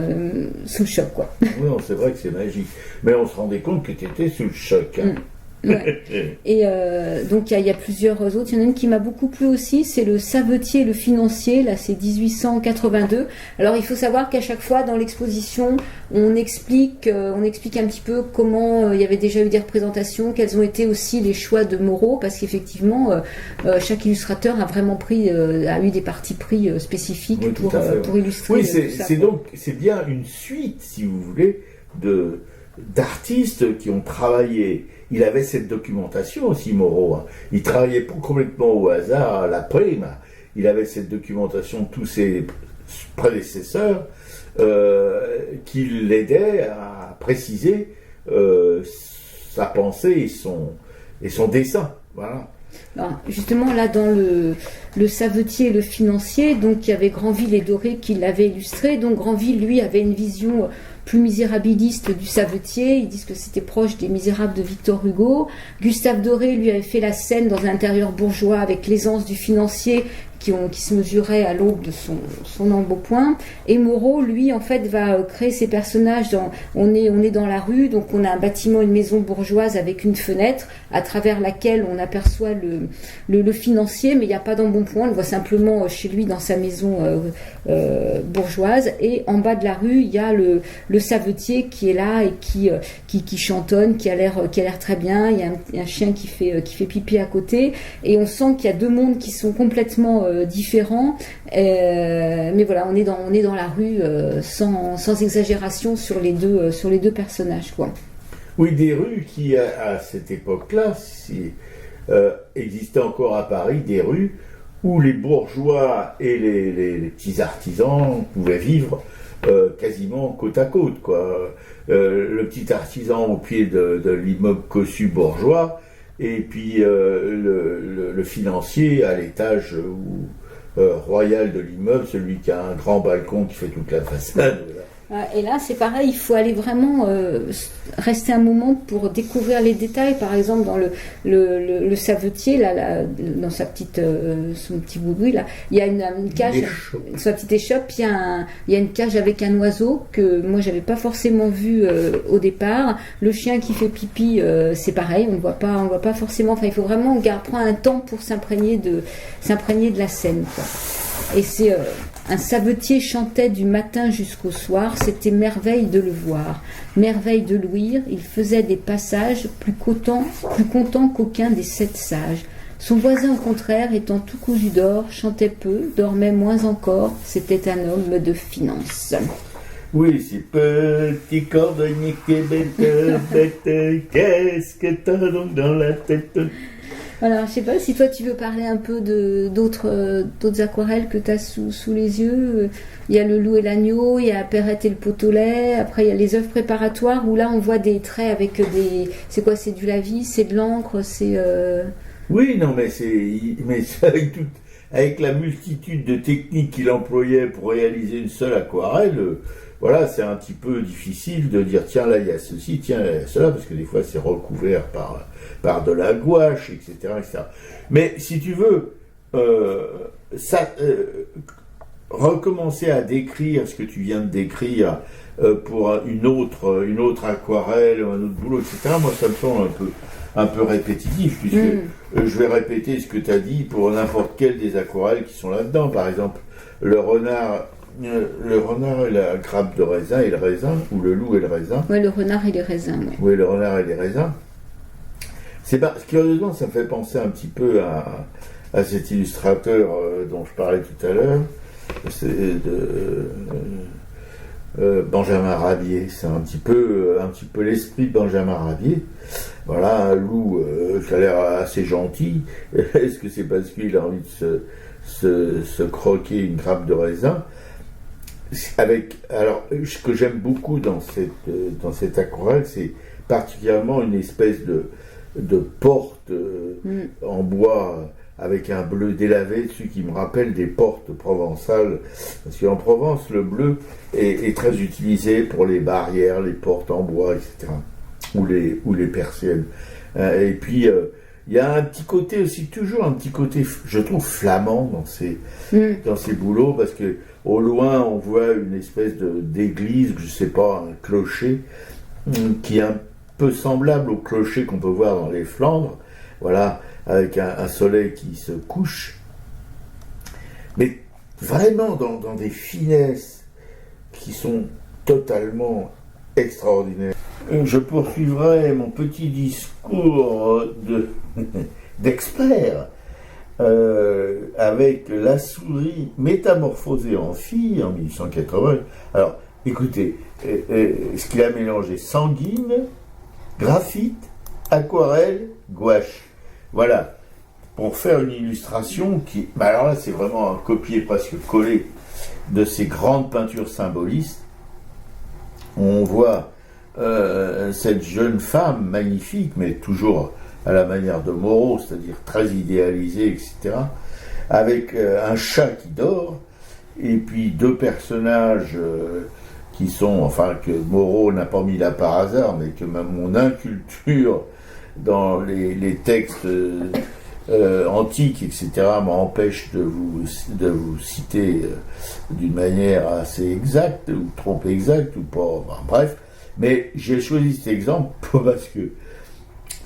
sous le choc, quoi. Oui, c'est vrai que c'est magique, mais on se rendait compte que tu étais sous le choc. Hein. Ouais. Et donc il y a plusieurs autres. Il y en a une qui m'a beaucoup plu aussi, c'est le Savetier et le Financier. Là, c'est 1882. Alors il faut savoir qu'à chaque fois dans l'exposition, on explique un petit peu comment il y avait déjà eu des représentations, quels ont été aussi les choix de Moreau, parce qu'effectivement chaque illustrateur a vraiment a eu des partis pris spécifiques pour illustrer. Oui, c'est bien une suite, si vous voulez, d'artistes qui ont travaillé. Il avait cette documentation aussi, Moreau. Hein. Il travaillait pas complètement au hasard à la prime. Il avait cette documentation de tous ses prédécesseurs qui l'aidaient à préciser sa pensée et son dessin. Voilà. Alors, justement, là, dans le Savetier et le Financier, donc il y avait Granville et Doré qui l'avaient illustré. Donc Granville, lui, avait une vision plus misérabiliste du Savetier. Ils disent que c'était proche des Misérables de Victor Hugo. Gustave Doré, lui, avait fait la scène dans un intérieur bourgeois avec l'aisance du Financier qui se mesurait à l'aube de son embonpoint. Et Moreau, lui, en fait, va créer ses personnages on est dans la rue, donc on a un bâtiment, une maison bourgeoise avec une fenêtre à travers laquelle on aperçoit le financier, mais il n'y a pas d'embonpoint, on le voit simplement chez lui dans sa maison bourgeoise. Et en bas de la rue, il y a le Savetier qui est là et qui chantonne, qui a l'air très bien. Il y a un chien qui fait pipi à côté, et on sent qu'il y a 2 mondes qui sont complètement différents, mais voilà, on est dans la rue sans exagération sur les deux personnages, quoi. Oui, des rues qui à cette époque-là existaient encore à Paris, des rues où les bourgeois et les petits artisans pouvaient vivre quasiment côte à côte, quoi. Le petit artisan au pied de l'immeuble cossu bourgeois, et puis le financier à l'étage royal de l'immeuble, celui qui a un grand balcon qui fait toute la façade. Et là, c'est pareil, il faut aller vraiment rester un moment pour découvrir les détails. Par exemple, dans le Savetier, là, dans son petit boubou, là, il y a une cage, sa petite échoppe, il y a une cage avec un oiseau que moi, j'avais pas forcément vu au départ. Le chien qui fait pipi, c'est pareil, on ne voit pas forcément. Enfin, il faut vraiment prendre un temps pour s'imprégner de la scène, quoi. Et c'est un savetier chantait du matin jusqu'au soir, c'était merveille de le voir, merveille de l'ouïr, il faisait des passages plus content qu'aucun des 7 sages. Son voisin au contraire, étant tout cousu d'or, chantait peu, dormait moins encore, c'était un homme de finance. Oui, c'est petit cordonnier bête, qu'est-ce que t'as donc dans la tête? Voilà, je sais pas si toi tu veux parler un peu d'autres aquarelles que tu as sous les yeux. Il y a le loup et l'agneau, il y a Perrette et le pot au lait, après il y a les œuvres préparatoires où là on voit des traits avec des... C'est quoi, c'est du lavis, c'est de l'encre, c'est... Oui, non, mais avec la multitude de techniques qu'il employait pour réaliser une seule aquarelle, voilà, c'est un petit peu difficile de dire tiens là il y a ceci, tiens là, il y a cela, parce que des fois c'est recouvert par de la gouache, etc. Mais si tu veux, recommencer à décrire ce que tu viens de décrire pour une autre aquarelle, un autre boulot, etc., moi ça me semble un peu répétitif, puisque je vais répéter ce que tu as dit pour n'importe quelle des aquarelles qui sont là-dedans. Par exemple, le renard et la grappe de raisin et le raisin, ou le loup et le raisin. Oui, le renard et les raisins. Ouais. Oui, le renard et les raisins. Curieusement, ça me fait penser un petit peu à cet illustrateur dont je parlais tout à l'heure. Benjamin Rabier, c'est un petit peu l'esprit de Benjamin Rabier. Voilà, un loup qui a l'air assez gentil. Est-ce que c'est parce qu'il a envie de se croquer une grappe de raisin? Alors, ce que j'aime beaucoup dans cette aquarelle, c'est particulièrement une espèce de porte en bois avec un bleu délavé dessus qui me rappelle des portes provençales, parce qu'en Provence, le bleu est très utilisé pour les barrières, les portes en bois, etc., ou les persiennes. Et puis, il y a un petit côté aussi, toujours un petit côté, je trouve, flamand dans ces boulots, parce que au loin, on voit une espèce d'église, je sais pas, un clocher, qui est un peu semblable au clocher qu'on peut voir dans les Flandres, voilà, avec un soleil qui se couche, mais vraiment dans des finesses qui sont totalement extraordinaires. Je poursuivrai mon petit discours d'expert avec La souris métamorphosée en fille en 1880. Alors, écoutez, ce qu'il a mélangé: sanguine, graphite, aquarelle, gouache. Voilà, pour faire une illustration qui... alors là, c'est vraiment un copier presque collé de ces grandes peintures symbolistes. On voit cette jeune femme magnifique, mais toujours à la manière de Moreau, c'est-à-dire très idéalisée, etc., avec un chat qui dort, et puis deux personnages qui sont, enfin, que Moreau n'a pas mis là par hasard, mais que même mon inculture dans les textes antiques, etc., m'empêche de vous citer d'une manière assez exacte, ou trop exacte, ou pas, enfin, bref. Mais j'ai choisi cet exemple parce que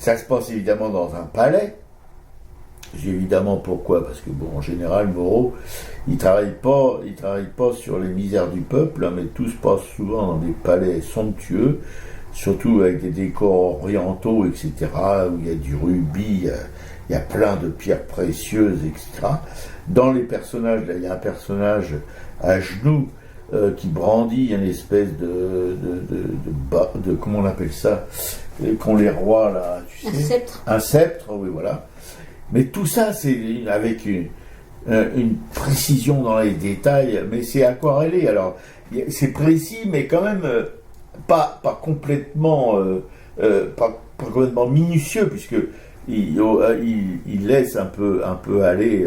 ça se passe évidemment dans un palais. Évidemment, pourquoi? Parce que, bon, en général, Moreau, il travaille pas sur les misères du peuple, hein, mais tout se passe souvent dans des palais somptueux, surtout avec des décors orientaux, etc., où il y a du rubis, il y a plein de pierres précieuses, etc. Dans les personnages, là, il y a un personnage à genoux qui brandit une espèce de comment on appelle ça, qu'ont les rois, là, tu sais. Un sceptre. Un sceptre, oui, voilà. Mais tout ça, c'est avec une précision dans les détails, mais c'est aquarellé. Alors, c'est précis, mais quand même pas complètement minutieux, puisque il laisse un peu aller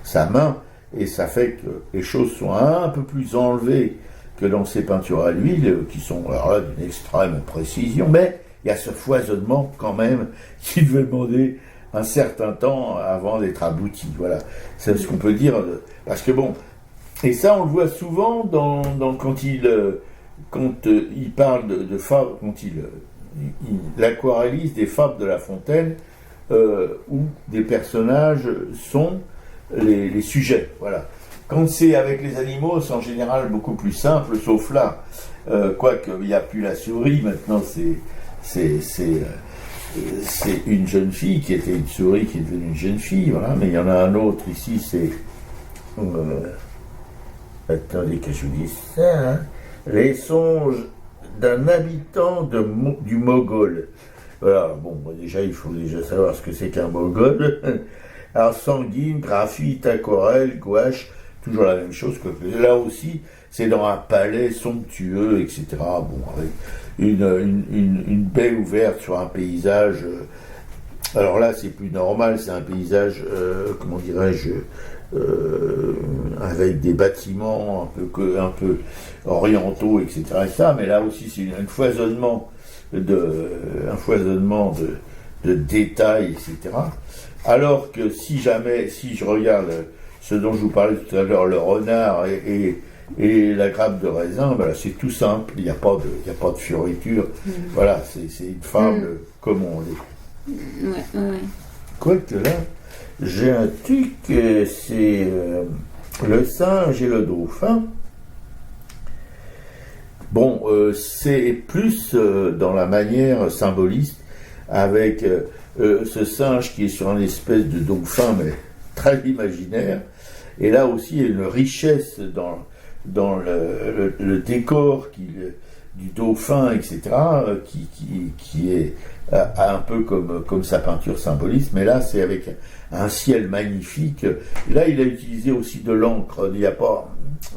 sa main, et ça fait que les choses sont un peu plus enlevées que dans ses peintures à l'huile, qui sont alors là d'une extrême précision, mais il y a ce foisonnement quand même qui devait demander un certain temps avant d'être abouti. Voilà, c'est ce qu'on peut dire, parce que bon, et ça on le voit souvent quand il parle de fables, quand il aquarellise des fables de La Fontaine, où des personnages sont les sujets. Voilà. Quand c'est avec les animaux, c'est en général beaucoup plus simple, sauf là, quoique il n'y a plus la souris, maintenant c'est une jeune fille qui était une souris qui est devenue une jeune fille, voilà. Mais il y en a un autre ici, c'est attendez que je vous dise ça, hein. Les songes d'un habitant du Mogol. Voilà, bon, déjà, il faut déjà savoir ce que c'est qu'un Mogol. Alors, sanguine, graphite, aquarelle, gouache, toujours la même chose que là aussi, c'est dans un palais somptueux, etc. Bon, avec une baie ouverte sur un paysage. Alors là, c'est plus normal, c'est un paysage, comment dirais-je, avec des bâtiments un peu orientaux, etc. Mais là aussi, c'est un foisonnement de détails, etc. Alors que si je regarde ce dont je vous parlais tout à l'heure, le renard et la grappe de raisin, ben là, c'est tout simple, il n'y a pas de fioriture. Voilà, c'est une fable comme on l'est. Ouais. Quoique là, j'ai un truc, c'est le singe et le dauphin. Bon, c'est plus dans la manière symboliste, avec ce singe qui est sur une espèce de dauphin, mais très imaginaire. Et là aussi, il y a une richesse dans le décor du dauphin, etc., qui est un peu comme sa peinture symboliste, mais là c'est avec un ciel magnifique. Là il a utilisé aussi de l'encre,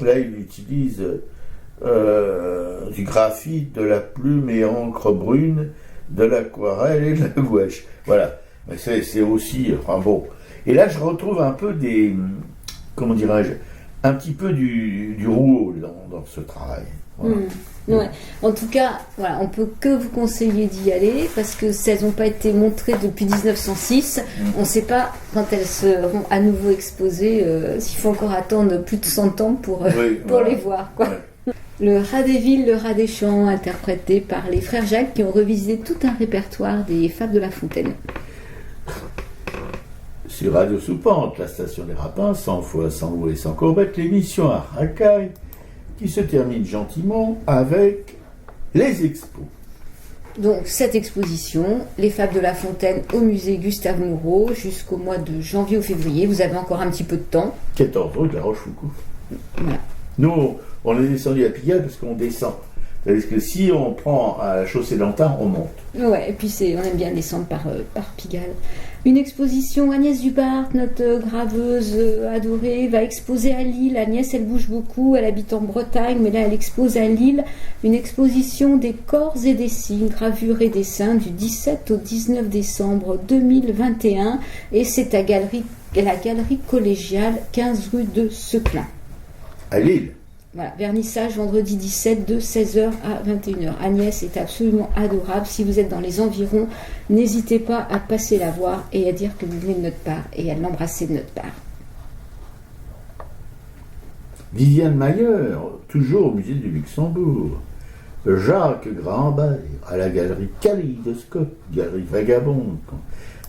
là il utilise du graphite, de la plume et encre brune, de l'aquarelle et de la gouache. Voilà, mais c'est aussi, enfin bon. Et là je retrouve un peu comment dirais-je, un petit peu du Rouault dans ce travail. Voilà. Ouais. En tout cas, voilà, on peut que vous conseiller d'y aller parce que si elles n'ont pas été montrées depuis 1906, on ne sait pas quand elles seront à nouveau exposées, s'il faut encore attendre plus de 100 ans pour les voir, quoi. Ouais. Le rat des villes, le rat des champs, interprété par les frères Jacques qui ont revisité tout un répertoire des fables de La Fontaine. Sur Radio Soupente, la station des Rapins, 100 fois sans loup et sans courbette, l'émission à racaille qui se termine gentiment avec les expos. Donc cette exposition, les fables de La Fontaine au musée Gustave Moreau jusqu'au mois de janvier ou février. Vous avez encore un petit peu de temps. 14 rue de la Rochefoucauld. Voilà. Nous, on est descendu à Pigalle parce qu'on descend. C'est-à-dire que si on prend à la chaussée d'Antin, on monte. Ouais, et puis on aime bien descendre par Pigalle. Une exposition, Agnès Dubart, notre graveuse adorée, va exposer à Lille. Agnès, elle bouge beaucoup, elle habite en Bretagne, mais là, elle expose à Lille une exposition des corps et des signes, gravures et dessins du 17 au 19 décembre 2021. Et c'est à la galerie collégiale, 15 rue de Seclin. À Lille. Voilà, vernissage vendredi 17 de 16h à 21h. Agnès est absolument adorable. Si vous êtes dans les environs, n'hésitez pas à passer la voir et à dire que vous venez de notre part et à l'embrasser de notre part. Viviane Mayer, toujours au musée du Luxembourg. Jacques Grandbert, à la galerie Kaléidoscope, galerie vagabonde,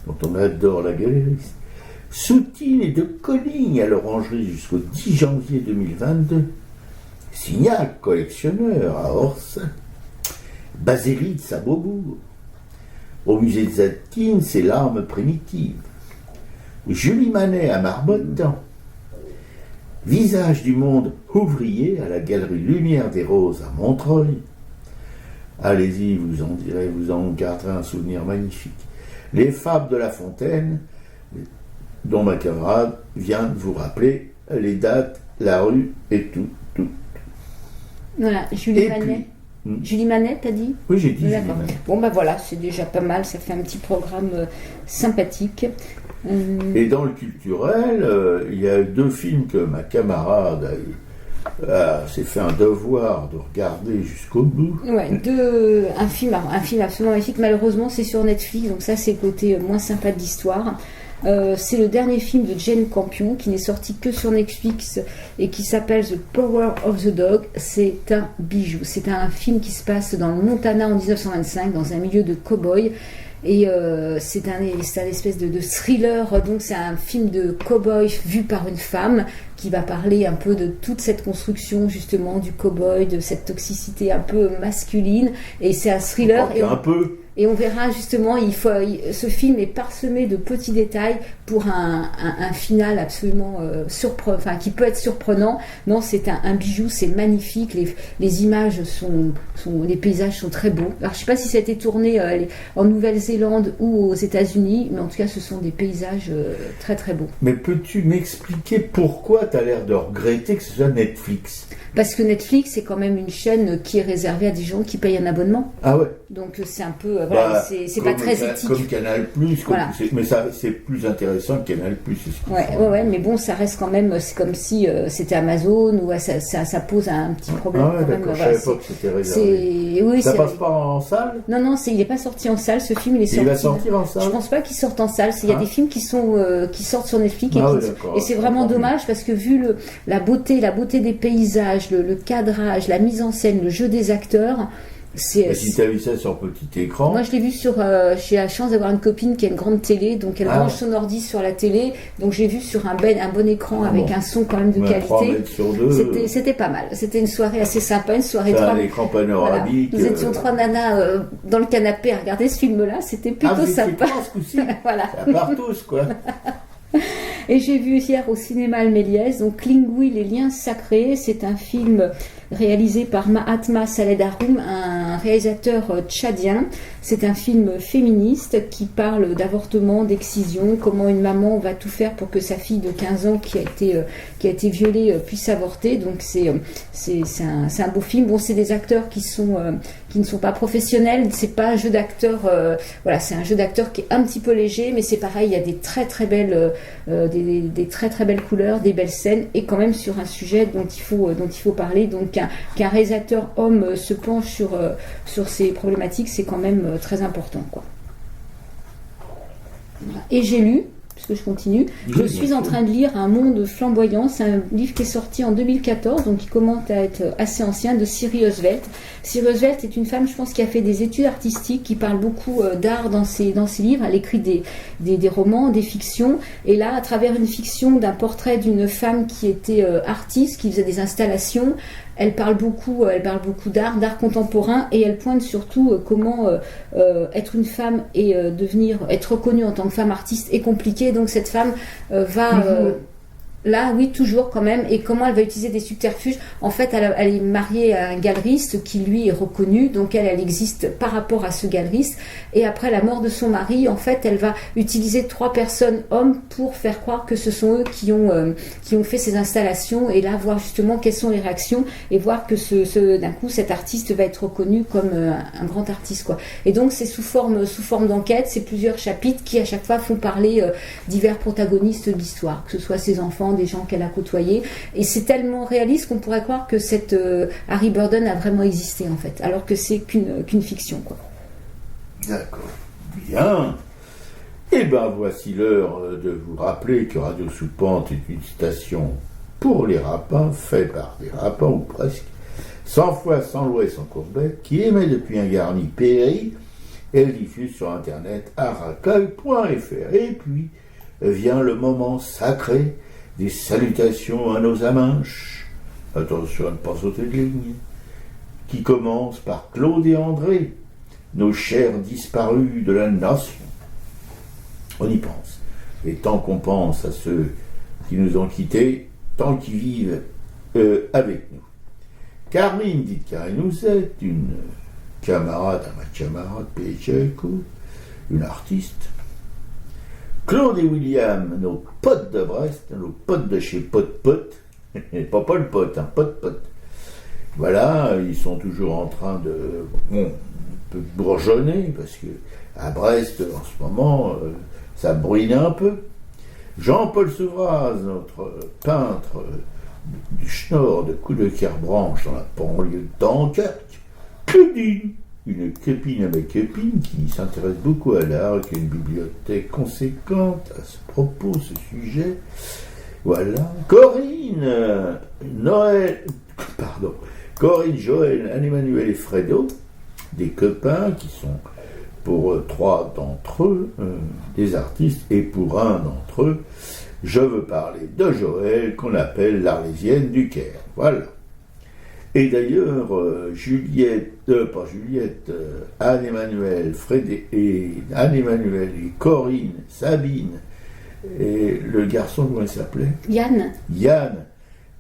dont on adore la galeriste. Soutine et de Colligne à l'Orangerie jusqu'au 10 janvier 2022. Signac, collectionneur à Orsay. Basélitz à Beaubourg. Au musée de Zadkine, c'est l'arme primitive. Julie Manet à Marmottan. Visage du monde ouvrier à la galerie Lumière des Roses à Montreuil. Allez-y, vous en garderez un souvenir magnifique. Les fables de La Fontaine, dont ma camarade vient de vous rappeler les dates, la rue et tout. Voilà, Julie Manet. Julie Manet, t'as dit ? Oui, j'ai dit. D'accord. Bon, voilà, c'est déjà pas mal, ça fait un petit programme sympathique. Et dans le culturel, il y a 2 films que ma camarade s'est fait un devoir de regarder jusqu'au bout. Ouais, un film absolument magnifique. Malheureusement, c'est sur Netflix, donc ça, c'est le côté moins sympa de l'histoire. C'est le dernier film de Jane Campion qui n'est sorti que sur Netflix et qui s'appelle The Power of the Dog. C'est un bijou. C'est un film qui se passe dans le Montana en 1925 dans un milieu de cow-boy. Et c'est un espèce de thriller, donc c'est un film de cow-boy vu par une femme qui va parler un peu de toute cette construction justement du cow-boy, de cette toxicité un peu masculine, et c'est un thriller. Et on verra justement, ce film est parsemé de petits détails pour un final absolument qui peut être surprenant. Non, c'est un bijou, c'est magnifique. Les images les paysages sont très beaux. Alors je sais pas si ça a été tourné en Nouvelle-Zélande ou aux États-Unis, mais en tout cas ce sont des paysages très très beaux. Mais peux-tu m'expliquer pourquoi tu as l'air de regretter que ce soit Netflix ? Parce que Netflix, c'est quand même une chaîne qui est réservée à des gens qui payent un abonnement. Ah ouais. Donc c'est un peu, c'est pas très éthique. Comme Canal+, voilà. Mais ça, c'est plus intéressant que Canal+. Ouais, mais bon, ça reste quand même, c'est comme si c'était Amazon, ou ça pose un petit problème. Ah ouais, d'accord, je savais pas que c'était réservé. Oui, ça passe pas en salle ? Non, il n'est pas sorti en salle, ce film, il va sortir en salle ? Je pense pas qu'il sorte en salle, il y a des films qui sortent sur Netflix, et c'est vraiment dommage, parce que vu la beauté des paysages, le cadrage, la mise en scène, le jeu des acteurs, si tu as vu ça sur petit écran. Moi je l'ai vu j'ai la chance d'avoir une copine qui a une grande télé, donc elle branche son ordi sur la télé, donc j'ai vu sur un bon écran avec un son quand même de qualité. 3 mètres sur 2. C'était pas mal, c'était une soirée assez sympa, une soirée un écran panoramique. Voilà. Nous étions 3 nanas dans le canapé à regarder ce film là, c'était plutôt sympa. Voilà. Ça part tous quoi. Et j'ai vu hier au cinéma le Méliès, donc Lingui, les liens sacrés. C'est un film réalisé par Mahatma Saledarum, un réalisateur tchadien. C'est un film féministe qui parle d'avortement, d'excision, comment une maman va tout faire pour que sa fille de 15 ans qui a été violée puisse avorter. Donc c'est un beau film. Bon, c'est des acteurs qui ne sont pas professionnels. C'est pas un jeu d'acteur. Voilà, c'est un jeu d'acteur qui est un petit peu léger, mais c'est pareil. Il y a des très très belles des très très belles couleurs, des belles scènes, et quand même sur un sujet dont il faut parler. Donc qu'un réalisateur homme se penche sur ces problématiques, c'est quand même très important, quoi. Voilà. Et j'ai lu, puisque je continue, je suis en train de lire Un monde flamboyant. C'est un livre qui est sorti en 2014, donc qui commence à être assez ancien, de Siri Oswelt. Siri Oswelt est une femme, je pense, qui a fait des études artistiques, qui parle beaucoup d'art dans ses livres. Elle écrit des romans, des fictions, et là, à travers une fiction d'un portrait d'une femme qui était artiste, qui faisait des installations, elle parle beaucoup d'art contemporain, et elle pointe surtout comment être une femme et être reconnue en tant que femme artiste est compliqué. Donc cette femme là, oui, toujours quand même. Et comment elle va utiliser des subterfuges. En fait, elle est mariée à un galeriste qui, lui, est reconnu. Donc, elle existe par rapport à ce galeriste. Et après la mort de son mari, en fait, elle va utiliser 3 personnes, hommes, pour faire croire que ce sont eux qui ont fait ces installations. Et là, voir justement quelles sont les réactions. Et voir que d'un coup, cet artiste va être reconnu comme un grand artiste, quoi. Et donc, c'est sous forme d'enquête. C'est plusieurs chapitres qui, à chaque fois, font parler divers protagonistes de l'histoire. Que ce soit ses enfants, des gens qu'elle a côtoyés, et c'est tellement réaliste qu'on pourrait croire que cette Harry Burden a vraiment existé, en fait, alors que c'est qu'une fiction, quoi. D'accord, bien. Et ben voici l'heure de vous rappeler que Radio Sous-Pente est une station pour les rapins, faite par des rapins, ou presque, sans foi, sans loi et sans courbette, qui émet depuis un garni péri, et diffuse sur internet à racaille.fr. Et puis vient le moment sacré des salutations à nos amanches, attention à ne pas sauter de ligne, qui commence par Claude et André, nos chers disparus de la nation. On y pense. Et tant qu'on pense à ceux qui nous ont quittés, tant qu'ils vivent avec nous. Karine, dites Karine, vous êtes une camarade, ma camarade, Pécheco, une artiste. Claude et William, nos potes de Brest, nos potes de chez Pot, pas Paul Pot, hein, Pot. Voilà, ils sont toujours en train de bourgeonner, parce que à Brest, en ce moment, ça bruine un peu. Jean-Paul Souvraz, notre peintre du Schnorr de Coup-de-Kerbranche dans la banlieue d'Ankerque. Claudine, une copine à ma copine qui s'intéresse beaucoup à l'art, qui a une bibliothèque conséquente à ce propos, ce sujet. Voilà. Corinne, Joël, Anne-Emmanuel et Fredo, des copains qui sont pour 3 d'entre eux des artistes, et pour un d'entre eux, je veux parler de Joël, qu'on appelle l'Arlésienne du Caire. Voilà. Et d'ailleurs, Anne-Emmanuel, Anne-Emmanuel et Corinne, Sabine, et le garçon, comment il s'appelait ? Yann,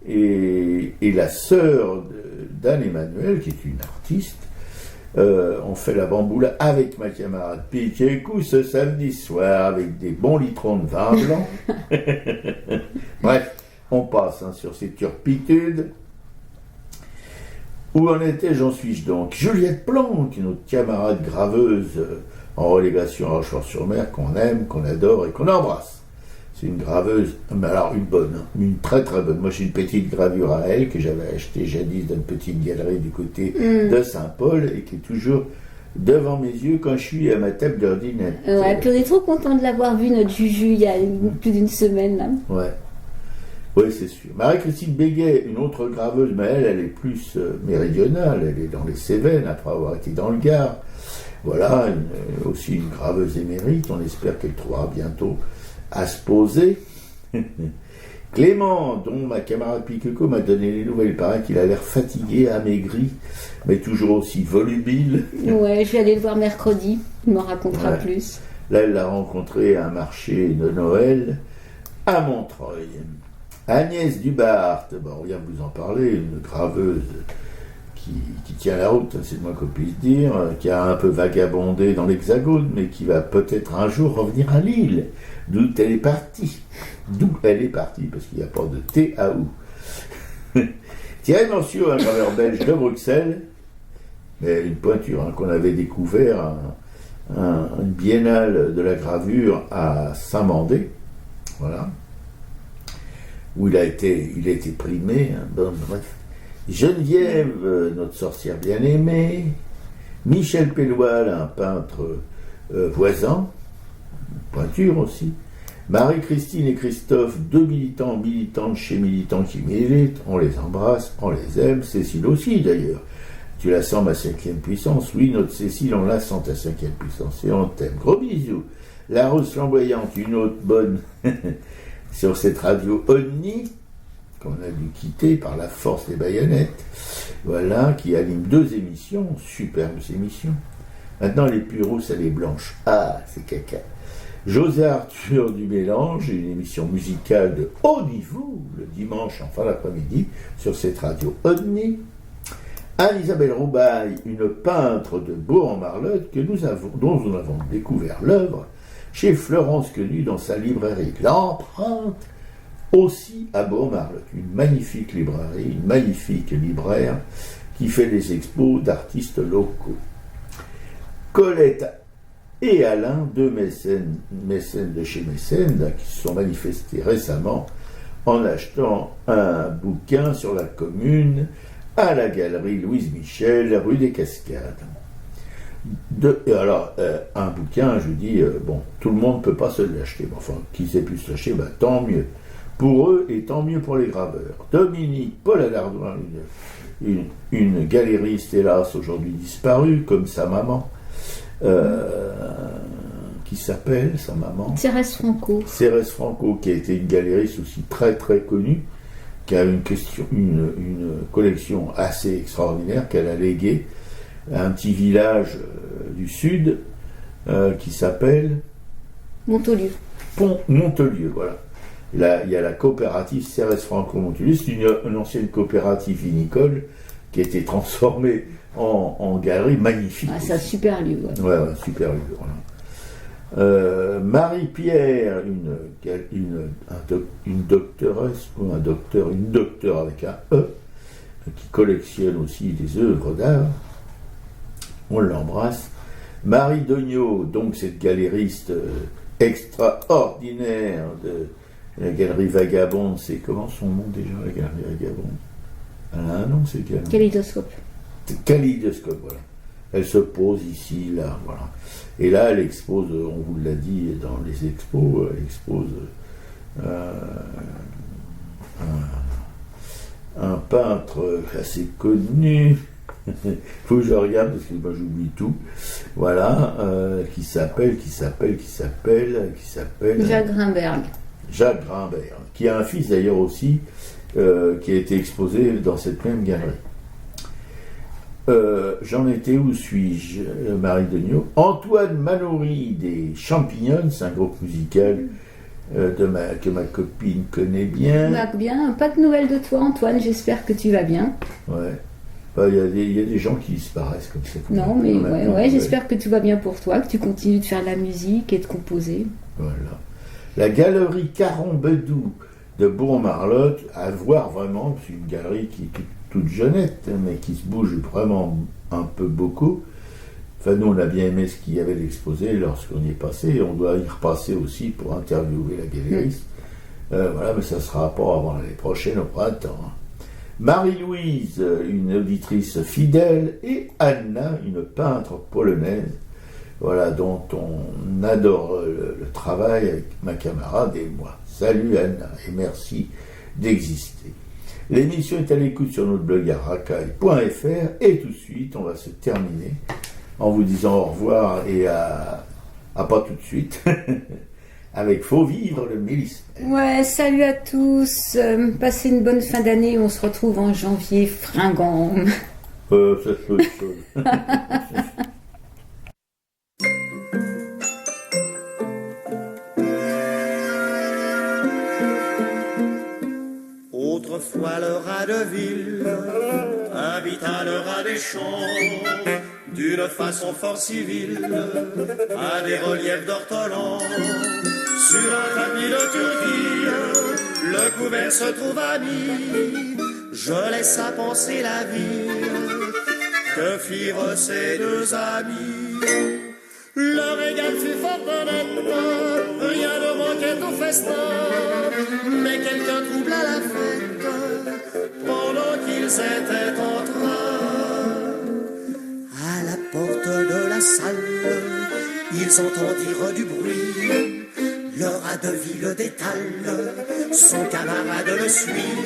et la sœur d'Anne-Emmanuel, qui est une artiste, on fait la bamboula avec ma camarade Piquécou ce samedi soir, avec des bons litrons de vin blanc. Bref, on passe sur ces turpitudes. Où en était, j'en suis-je donc ? Juliette Planck, notre camarade graveuse en relégation à Rochefort-sur-Mer, qu'on aime, qu'on adore et qu'on embrasse. C'est une graveuse, mais alors une bonne, une très très bonne. Moi j'ai une petite gravure à elle que j'avais achetée jadis dans une petite galerie du côté de Saint-Paul et qui est toujours devant mes yeux quand je suis à ma table d'ordinateur. Ouais, puis on est trop content de l'avoir vu, notre Juju, il y a plus d'une semaine là. Ouais. Oui, c'est sûr. Marie-Christine Béguet, une autre graveuse, mais elle est plus méridionale, elle est dans les Cévennes, après avoir été dans le Gard. Voilà, aussi une graveuse émérite, on espère qu'elle trouvera bientôt à se poser. Clément, dont ma camarade Piqueco m'a donné les nouvelles, il paraît qu'il a l'air fatigué, amaigri, mais toujours aussi volubile. Ouais, je vais aller le voir mercredi, il m'en racontera plus. Là, elle l'a rencontré à un marché de Noël, à Montreuil. Agnès Dubart, on vient de vous en parler, une graveuse qui tient la route, c'est le moins qu'on puisse dire, qui a un peu vagabondé dans l'Hexagone, mais qui va peut-être un jour revenir à Lille, d'où elle est partie. Parce qu'il n'y a pas de T à ou. Thierry Mancio, un graveur belge de Bruxelles, mais une pointure qu'on avait découvert, une biennale de la gravure à Saint-Mandé, voilà, où il a été primé, bon, bref. Geneviève, notre sorcière bien-aimée, Michel Pelloual, un peintre voisin, pointure aussi, Marie-Christine et Christophe, deux militantes chez Militants qui militent, on les embrasse, on les aime, Cécile aussi d'ailleurs. Tu la sens ma 5e puissance, oui, notre Cécile, on la sent ta 5e puissance, et on t'aime. Gros bisous. La Rose flamboyante, une autre bonne sur cette radio Omni, qu'on a dû quitter par la force des baïonnettes, voilà, qui anime 2 émissions, superbes émissions. Maintenant, les plus rousses, elle est blanche. Ah, c'est caca. José Arthur du Mélange, une émission musicale de haut niveau, le dimanche en fin d'après-midi, sur cette radio Omni. Anne-Isabelle Roubaille, une peintre de Bourg-en-Marlotte, dont nous avons découvert l'œuvre chez Florence Quenu dans sa librairie L'Empreinte, aussi à Bourg-en-Marlotte. Une magnifique librairie, une magnifique libraire qui fait des expos d'artistes locaux. Colette et Alain, 2 mécènes de chez Mécène, qui se sont manifestés récemment en achetant un bouquin sur la commune à la galerie Louise Michel, rue des Cascades. Un bouquin, je dis, tout le monde ne peut pas se l'acheter, mais enfin, qui sait plus se l'acheter, tant mieux pour eux et tant mieux pour les graveurs. Dominique Paul Alardouin, une galériste, hélas, aujourd'hui disparue, comme sa maman, qui s'appelle, sa maman Cérès Franco, qui a été une galériste aussi très très connue, qui a une collection assez extraordinaire qu'elle a léguée à un petit village du sud qui s'appelle Montolieu, voilà. Là, il y a la coopérative Cérès Franco Montolieu, c'est une ancienne coopérative vinicole qui a été transformée en galerie magnifique. Ah, c'est un super lieu. Ouais, super lieu. Voilà. Marie-Pierre, une docteuresse, ou une docteure avec un E, qui collectionne aussi des œuvres d'art. On l'embrasse. Marie Dognaud, donc cette galériste extraordinaire de la galerie Vagabonde, c'est comment son nom déjà, la galerie Vagabonde? Elle a un nom, c'est quel? Kaléidoscope, voilà. Elle se pose ici, là, voilà. Et là, elle expose, on vous l'a dit dans les expos, elle expose un peintre assez connu, il faut que je regarde parce que moi j'oublie tout, voilà, qui s'appelle Jacques Grimbert, qui a un fils d'ailleurs aussi, qui a été exposé dans cette même galerie. J'en étais, où suis-je, Marie Degnaud? Antoine Mallory des Champignons, c'est un groupe musical que ma copine connaît bien. Bien, pas de nouvelles de toi, Antoine, j'espère que tu vas bien. Ouais. Il y a des gens qui disparaissent comme ça. Non, mais ouais, j'espère que tout va bien pour toi, que tu continues de faire de la musique et de composer. Voilà. La galerie Caron-Bedou de Bourg-en-Marlotte, à voir vraiment, c'est une galerie qui est toute jeunette, mais qui se bouge vraiment un peu beaucoup. Enfin, nous, on a bien aimé ce qu'il y avait d'exposé lorsqu'on y est passé, et on doit y repasser aussi pour interviewer la galériste. Voilà, mais ça sera pas avant l'année prochaine, au printemps. Marie-Louise, une auditrice fidèle, et Anna, une peintre polonaise, voilà, dont on adore le travail avec ma camarade et moi. Salut Anna, et merci d'exister. L'émission est à l'écoute sur notre blog arracaille.fr, et tout de suite, on va se terminer en vous disant au revoir et à pas tout de suite, avec Faut vivre le Mélisme. Ouais, salut à tous, passez une bonne fin d'année, on se retrouve en janvier fringant. Ça peut être chose. champs, d'une façon fort civile, à des reliefs d'ortolan. Sur un tapis de Turquie, le couvert se trouve ami. Je laisse à penser la vie que firent ces deux amis. Le régal fut fort honnête, rien ne manquait au festin, mais quelqu'un troubla la fête pendant qu'ils étaient en train. À la porte de la salle, ils entendirent du bruit. Le rat de ville détale, son camarade le suit.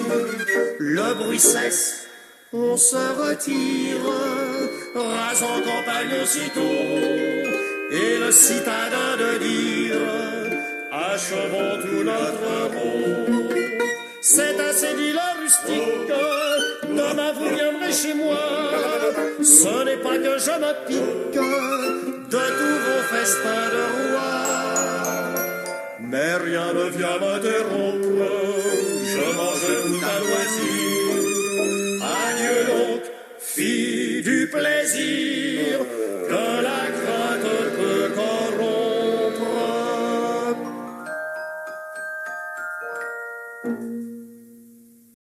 Le bruit cesse, on se retire, rasant campagne aussitôt. Et le citadin de dire, achevons tout notre mot. C'est assez dit le rustique, demain vous viendrez chez moi. Ce n'est pas que je me pique de tous vos festins de roi. Mais rien ne vient m'interrompre, je mange tout à loisir. Adieu donc, fille du plaisir, que la crainte peut corrompre.